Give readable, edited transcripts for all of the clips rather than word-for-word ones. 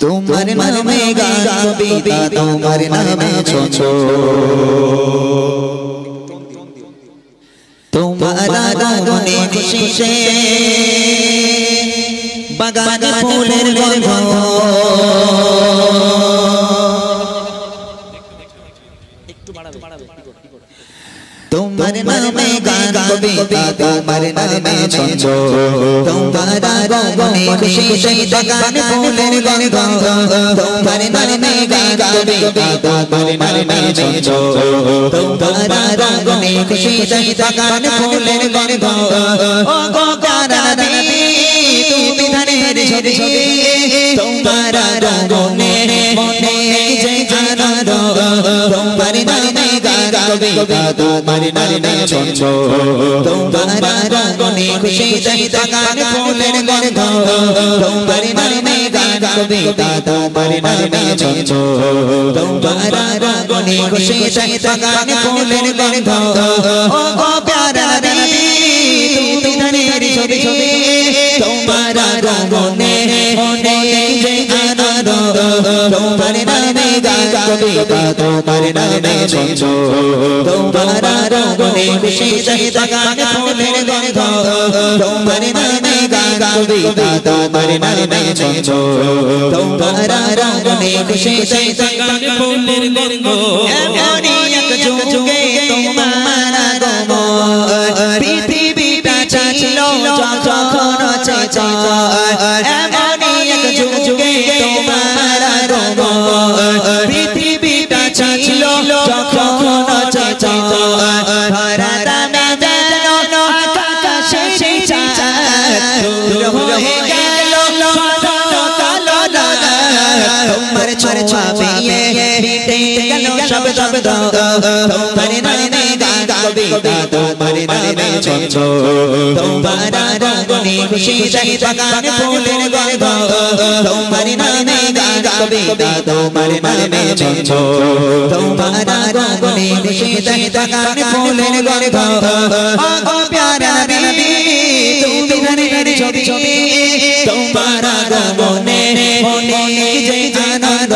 তোমার নামে গান কবিতা তোমার নামে ছন্দ তোমার আগমনে খুশিতে বাগানে ফুলের গন্ধ তোমার নামে গান কবিতা তোমার নামে ছন্দ তোমার আগমনে খুশিতে বাগানে ফুলের গন্ধ তোমার নামে গান কবিতা তোমার নামে ছন্দ তোমার আগমনে খুশিতে বাগানে ফুলের গন্ধ ও গো প্যারা নবী তুমি ধানের ছবি তোমার আগমনে মনে যে আনন্দ তোমার নামে গান কবিতা তোমার নামে ছন্দ তোমার আগমনে খুশিতে বাগানে ফুলের গন্ধ তোমার নামে গান কবিতা তোমার নামে ছন্দ তোমার আগমনে খুশিতে বাগানে ফুলের গন্ধ ও গো প্যারা নবী তুমি ধানের ছবি তোমার আগমনে মনে যে আনন্দ তোমার নামে গান কবিতা তোমার নামে ছন্দ তোমার আগমনে খুশিতে বাগানে ফুলের গন্ধ তোমার নামে গান কবিতা তোমার নামে ছন্দ তোমার আগমনে খুশিতে বাগানে ফুলের গন্ধ এমনি এক যুগে তোমার আগমন পৃথিবীটা ছিল যখন চেতন এমনি এক যুগে তোমার আগমন পৃথিবীটা ছিল যখন চেতন ধরা দামে যেন আকাশে চাঁদ দূর হয়ে গেল কালো তোমার ছোঁয়া পেয়ে মিটে গেল সব শব্দ তোমার নামে গান কবিতা তোমার নামে ছন্দ তোমার আগমনে খুশিতে বাগানে ফুলের গন্ধ তোমার নামে গান কবিতা তোমার নামে ছন্দ তোমার আগমনে খুশিতে বাগানে ফুলের গন্ধ ও গো প্যারা নবী তুমি ধানের ছবি তোমার আগমনে মনে যে আনন্দ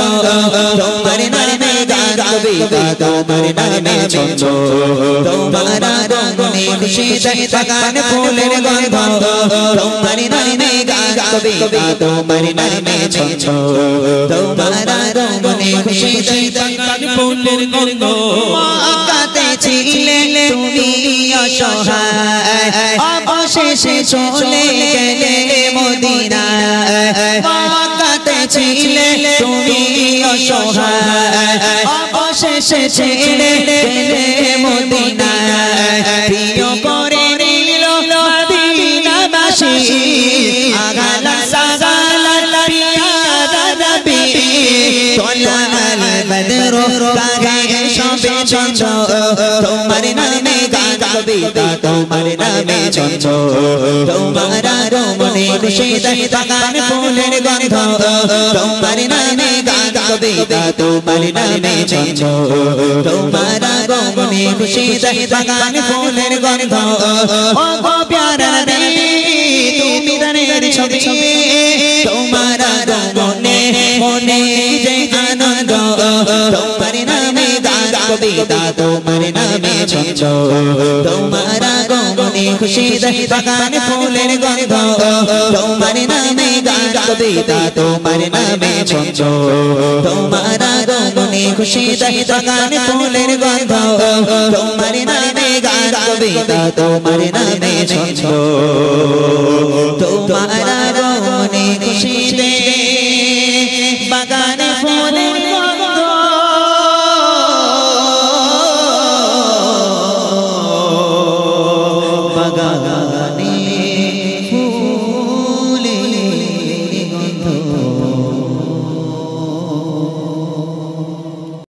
তোমার নামে গান কবিতা তোমার নামে ছন্দ তোমার আগমনে খুশিতে বাগানে ফুলের গন্ধ তোমার নামে গান কবিতা তোমার নামে ছন্দ তোমার আগমনে খুশিতে বাগানে ফুলের গন্ধ মক্কাতে ছিলে তুমি অসহায় অবশেষে চলে গেলে মদিনায় মক্কাতে ছিলে তুমি অসহায় অবশেষে ছেড়ে গেলে মদিনায় প্রিয় করে নিল মদিনাবাসী আগালা সাগালা পিয়ারা নবী তোলাল বদর কাগে সবে ছন্দ তোমার নামে গান কবিতা তোমার নামে ছন্দ তোমার আগমনে খুশিতে বাগানে ফুলের গন্ধ তোমার নামে গান কবিতা তোমার নামে ছন্দ তোমার আগমনে খুশিতে বাগানে ফুলের গন্ধ ও গো প্যারা নবী তুমি ধানের ছবি তোমার আগমনে মনে যে আনন্দ তোমার নামে গান কবিতা তোমার নামে ছন্দ তোমার আগমনে খুশিতে বাগানে ফুলের গন্ধ তোমার নামে গান কবিতা তোমার নামে ছন্দ তোমার আগমনে খুশিতে বাগানে ফুলের গন্ধ তোমার নামে গান কবিতা তোমার নামে ছন্দ তোমার আগমনে খুশিতে বাগানে ফুলের গন্ধ বাগানে